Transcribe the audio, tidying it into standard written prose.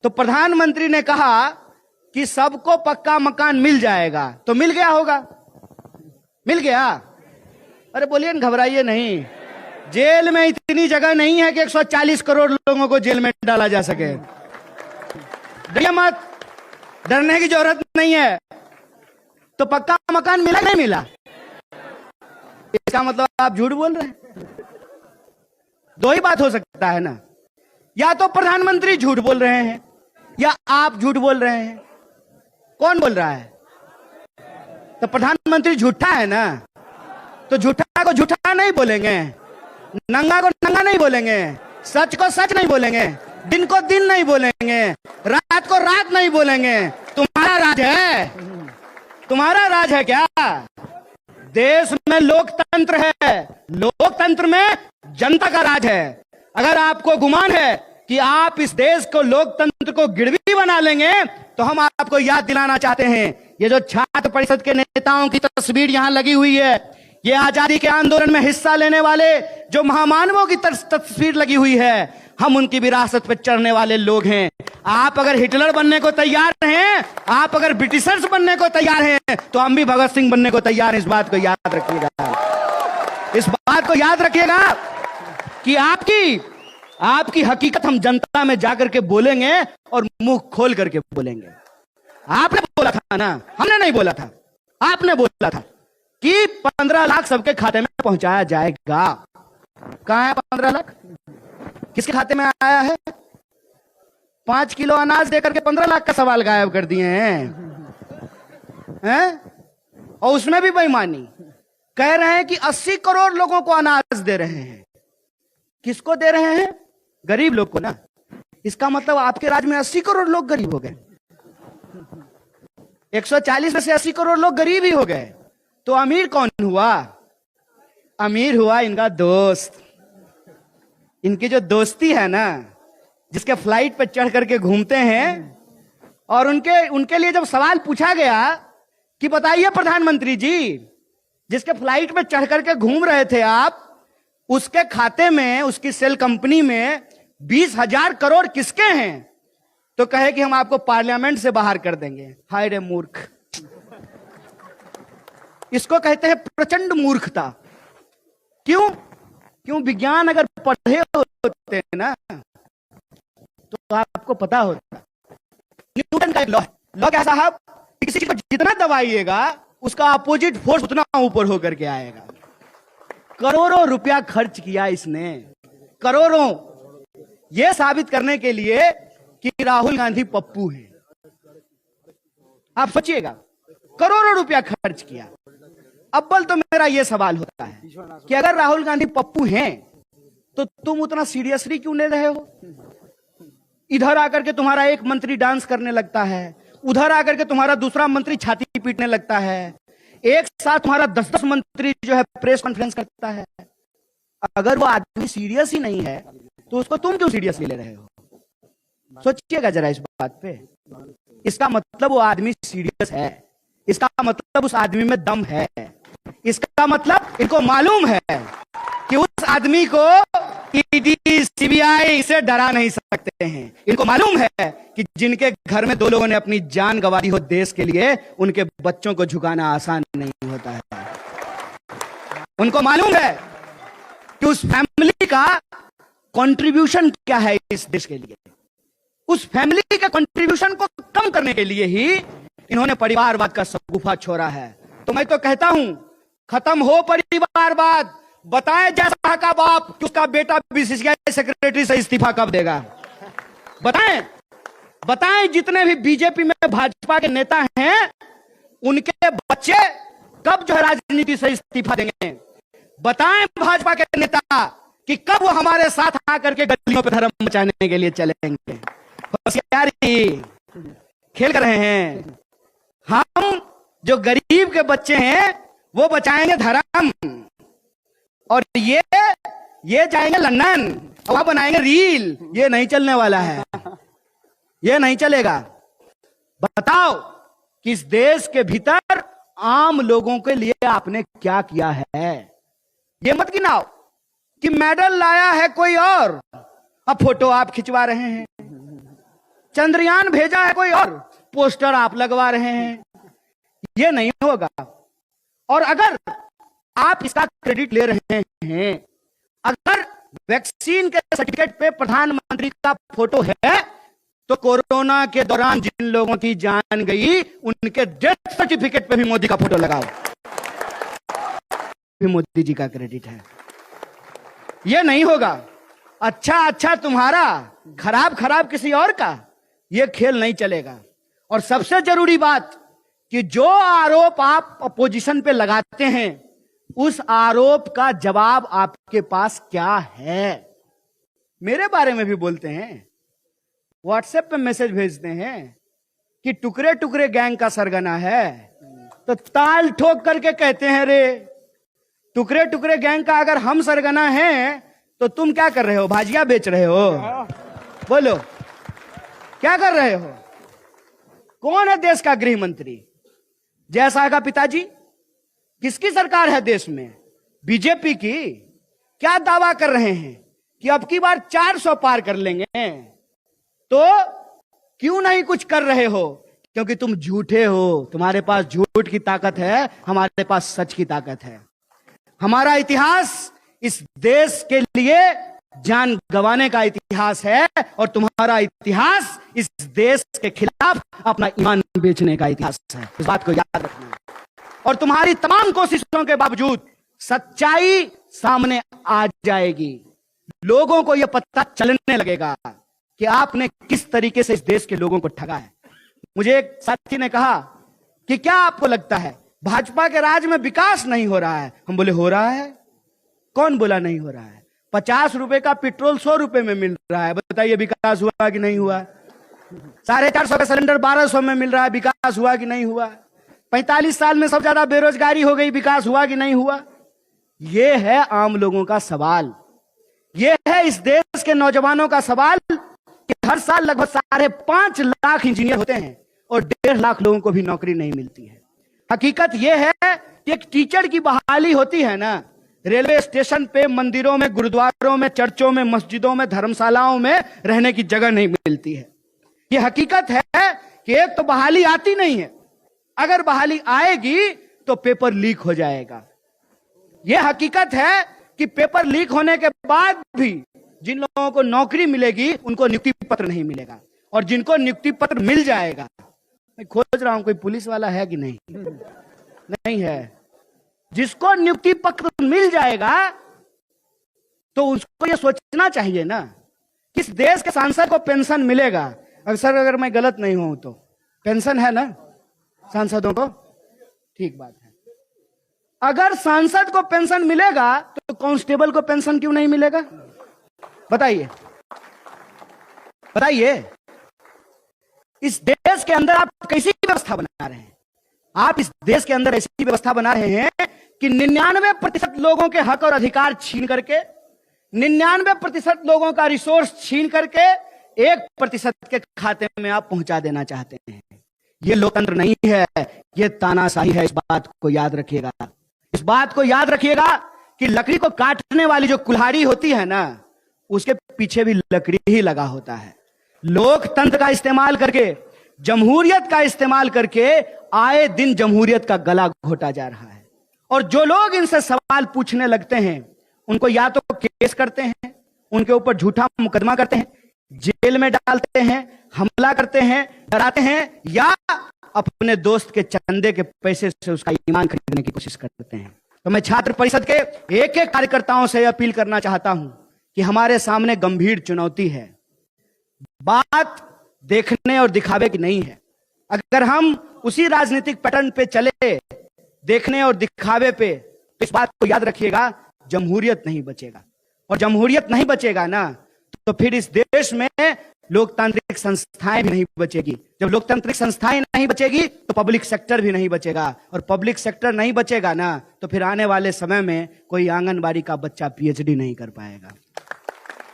तो प्रधानमंत्री ने कहा कि सबको पक्का मकान मिल जाएगा, तो मिल गया होगा? मिल गया? अरे बोलिए ना, घबराइए नहीं। जेल में इतनी जगह नहीं है कि 140 करोड़ लोगों को जेल में डाला जा सके। डरिए मत, डरने की जरूरत नहीं है। तो पक्का मकान मिला नहीं मिला? इसका मतलब आप झूठ बोल रहे हैं। दो ही बात हो सकता है ना, या तो प्रधानमंत्री झूठ बोल रहे हैं या आप झूठ बोल रहे हैं। कौन बोल रहा है? तो प्रधानमंत्री झूठा है ना, तो झूठा को झूठा नहीं बोलेंगे, नंगा को नंगा नहीं बोलेंगे, सच को सच नहीं बोलेंगे, दिन को दिन नहीं बोलेंगे, रात को रात नहीं बोलेंगे। तुम्हारा राज है, तुम्हारा राज है क्या? देश में लोकतंत्र है, लोकतंत्र में जनता का राज है। अगर आपको गुमान है कि आप इस देश को, लोकतंत्र को गिरवी बना लेंगे, तो हम आपको याद दिलाना चाहते हैं, ये जो छात्र परिषद के नेताओं की तस्वीर यहां लगी हुई है, ये आजादी के आंदोलन में हिस्सा लेने वाले जो महामानवों की तस्वीर लगी हुई है, हम उनकी विरासत पर चढ़ने वाले लोग हैं। आप अगर हिटलर बनने को तैयार हैं, आप अगर ब्रिटिशर्स बनने को तैयार हैं, तो हम भी भगत सिंह बनने को तैयार हैं। इस बात को याद रखिएगा, इस बात को याद रखिएगा कि आपकी हकीकत हम जनता में जाकर के बोलेंगे और मुंह खोल करके बोलेंगे। आपने बोला था ना, हमने नहीं बोला था, आपने बोला था कि 15 लाख सबके खाते में पहुंचाया जाएगा। कहां है 15 लाख? किसके खाते में आया है? 5 किलो अनाज देकर के 15 लाख का सवाल गायब कर दिए हैं? और उसमें भी बेईमानी। कह रहे हैं कि 80 करोड़ लोगों को अनाज दे रहे हैं। किसको दे रहे हैं? गरीब लोग को ना। इसका मतलब आपके राज्य में 80 करोड़ लोग गरीब हो गए। 140 में से 80 करोड़ लोग गरीब ही हो गए। तो अमीर कौन हुआ? अमीर हुआ इनका दोस्त। इनकी जो दोस्ती है ना, जिसके फ्लाइट पर चढ़ करके घूमते हैं, और उनके लिए जब सवाल पूछा गया कि बताइए प्रधानमंत्री जी, जिसके फ्लाइट में चढ़ करके घूम रहे थे आप, उसके खाते में, उसकी सेल कंपनी में 20,000 करोड़ किसके हैं? तो कहे कि हम आपको पार्लियामेंट से बाहर कर देंगे। हाय रे मूर्ख! इसको कहते हैं प्रचंड मूर्खता। क्यों? विज्ञान अगर पढ़े होते हैं ना, तो आपको पता होता। न्यूटन का एक लॉ क्या साहब? किसी चीज को जितना दबाइएगा उसका अपोजिट फोर्स उतना ऊपर होकर के आएगा। करोड़ों रुपया खर्च किया इसने, करोड़ों, यह साबित करने के लिए कि राहुल गांधी पप्पू हैं। आप सोचिएगा, करोड़ों रुपया खर्च किया। अव्वल तो मेरा यह सवाल होता है कि अगर राहुल गांधी पप्पू हैं, तो तुम उतना सीरियसली क्यों ले रहे हो? इधर आकर के तुम्हारा एक मंत्री डांस करने लगता है, उधर आकर के तुम्हारा दूसरा मंत्री छाती पीटने लगता है, एक साथ तुम्हारा 10-10 मंत्री जो है प्रेस कॉन्फ्रेंस करता है। अगर वो आदमी सीरियस ही नहीं है, तो उसको तुम क्यों सीरियसली ले रहे हो? सोचिएगा जरा इस बात पे। इसका मतलब वो आदमी सीरियस है, इसका मतलब उस आदमी में दम है, इसका मतलब इनको मालूम है कि उस आदमी को ईडी, सीबीआई से डरा नहीं सकते हैं। इनको मालूम है कि जिनके घर में 2 लोगों ने अपनी जान गंवा दी हो देश के लिए, उनके बच्चों को झुकाना आसान नहीं होता है। उनको मालूम है कि उस फैमिली का कंट्रीब्यूशन क्या है इस देश के लिए। उस फैमिली के कंट्रीब्यूशन को कम करने के लिए ही इन्होंने परिवारवाद का शगुफा छोड़ा है। तो मैं तो कहता हूं, खत्म हो परिवारवाद। बताएं जैसा का बाप कि उसका बेटा बीसीसीआई सेक्रेटरी से इस्तीफा कब देगा। बताएं जितने भी बीजेपी में भाजपा के नेता हैं, उनके बच्चे कब जो है राजनीति से इस्तीफा देंगे। बताएं भाजपा के नेता कि कब वो हमारे साथ आकर के गलियों पे धर्म बचाने के लिए चलेंगे। होशियारी खेल कर रहे हैं। हम जो गरीब के बच्चे हैं वो बचाएंगे धर्म, और ये जाएंगे लंदन और वहां बनाएंगे रील। ये नहीं चलने वाला है, ये नहीं चलेगा। बताओ कि इस देश के भीतर आम लोगों के लिए आपने क्या किया है। ये मत गिनाओ कि मेडल लाया है कोई और, अब फोटो आप खिंचवा रहे हैं। चंद्रयान भेजा है कोई और, पोस्टर आप लगवा रहे हैं। ये नहीं होगा। और अगर आप इसका क्रेडिट ले रहे हैं, अगर वैक्सीन के सर्टिफिकेट पे प्रधानमंत्री का फोटो है, तो कोरोना के दौरान जिन लोगों की जान गई उनके डेथ सर्टिफिकेट पे भी मोदी का फोटो लगाओ, भी मोदी जी का क्रेडिट है। यह नहीं होगा। अच्छा तुम्हारा, खराब खराब किसी और का, यह खेल नहीं चलेगा। और सबसे जरूरी बात कि जो आरोप आप अपोजिशन पे लगाते हैं, उस आरोप का जवाब आपके पास क्या है। मेरे बारे में भी बोलते हैं, व्हाट्सएप पे मैसेज भेजते हैं कि टुकड़े टुकड़े गैंग का सरगना है, तो ताल ठोक करके कहते हैं, रे टुकड़े टुकड़े गैंग का अगर हम सरगना हैं तो तुम क्या कर रहे हो, भाजिया बेच रहे हो? बोलो क्या कर रहे हो? कौन है देश का गृह मंत्री? जयशाह का पिताजी? किसकी सरकार है देश में? बीजेपी की। क्या दावा कर रहे हैं कि अब की बार 400 पार कर लेंगे, तो क्यों नहीं कुछ कर रहे हो? क्योंकि तुम झूठे हो। तुम्हारे पास झूठ की ताकत है, हमारे पास सच की ताकत है। हमारा इतिहास इस देश के लिए जान गंवाने का इतिहास है, और तुम्हारा इतिहास इस देश के खिलाफ अपना ईमान बेचने का इतिहास है। इस बात को याद रखना। और तुम्हारी तमाम कोशिशों के बावजूद सच्चाई सामने आ जाएगी। लोगों को यह पता चलने लगेगा कि आपने किस तरीके से इस देश के लोगों को ठगा है। मुझे एक साथी ने कहा कि क्या आपको लगता है भाजपा के राज में विकास नहीं हो रहा है? हम बोले हो रहा है। कौन बोला नहीं हो रहा है? 50 रुपए का पेट्रोल 100 रुपए में मिल रहा है, बताइए विकास हुआ कि नहीं हुआ? 450 का सिलेंडर 1200 में मिल रहा है, विकास हुआ कि नहीं हुआ? 45 साल में सबसे ज्यादा बेरोजगारी हो गई, विकास हुआ कि नहीं हुआ? यह है आम लोगों का सवाल। यह है इस देश के नौजवानों का सवाल कि हर साल लगभग 5.5 लाख इंजीनियर होते हैं और 1.5 लाख लोगों को भी नौकरी नहीं मिलती है। हकीकत यह है कि एक टीचर की बहाली होती है ना, रेलवे स्टेशन पे, मंदिरों में, गुरुद्वारों में, चर्चों में, मस्जिदों में, धर्मशालाओं में रहने की जगह नहीं मिलती है। यह हकीकत है कि एक तो बहाली आती नहीं है, अगर बहाली आएगी तो पेपर लीक हो जाएगा। यह हकीकत है कि पेपर लीक होने के बाद भी जिन लोगों को नौकरी मिलेगी उनको नियुक्ति पत्र नहीं मिलेगा, और जिनको नियुक्ति पत्र मिल जाएगा, मैं खोज रहा हूं कोई पुलिस वाला है कि नहीं? नहीं है। जिसको नियुक्ति पत्र मिल जाएगा तो उसको यह सोचना चाहिए ना, किस देश के सांसद को पेंशन मिलेगा? अक्सर अगर मैं गलत नहीं हूं तो पेंशन है ना सांसदों को? ठीक बात है। अगर सांसद को पेंशन मिलेगा तो कांस्टेबल को पेंशन क्यों नहीं मिलेगा? बताइए बताइए। इस देश के अंदर आप कैसी व्यवस्था बना रहे हैं? आप इस देश के अंदर ऐसी व्यवस्था बना रहे हैं कि 99% लोगों के हक और अधिकार छीन करके, 99% लोगों का रिसोर्स छीन करके 1% के खाते में आप पहुंचा देना चाहते हैं। यह लोकतंत्र नहीं है, यह तानाशाही है। इस बात को याद रखिएगा। इस बात को याद रखिएगा कि लकड़ी को काटने वाली जो कुल्हाड़ी होती है ना, उसके पीछे भी लकड़ी ही लगा होता है। लोकतंत्र का इस्तेमाल करके, जमहूरियत का इस्तेमाल करके आए दिन जमहूरियत का गला घोटा जा रहा है। और जो लोग इनसे सवाल पूछने लगते हैं उनको या तो केस करते हैं, उनके ऊपर झूठा मुकदमा करते हैं, जेल में डालते हैं, हमला करते हैं, डराते हैं, या अपने दोस्त के चंदे के पैसे से उसका ईमान खरीदने की कोशिश करते हैं। तो मैं छात्र परिषद के एक एक कार्यकर्ताओं से अपील करना चाहता हूं कि हमारे सामने गंभीर चुनौती है। बात देखने और दिखावे की नहीं है। अगर हम उसी राजनीतिक पैटर्न पे चले, देखने और दिखावे पे, तो इस बात को याद रखिएगा, जमहूरियत नहीं बचेगा। और जमहूरियत नहीं बचेगा ना, तो फिर इस देश में लोकतांत्रिक संस्थाएं भी नहीं बचेगी। जब लोकतांत्रिक संस्थाएं नहीं बचेगी तो पब्लिक सेक्टर भी नहीं बचेगा, और पब्लिक सेक्टर नहीं बचेगा ना, तो फिर आने वाले समय में कोई आंगनबाड़ी का बच्चा पीएचडी नहीं कर पाएगा।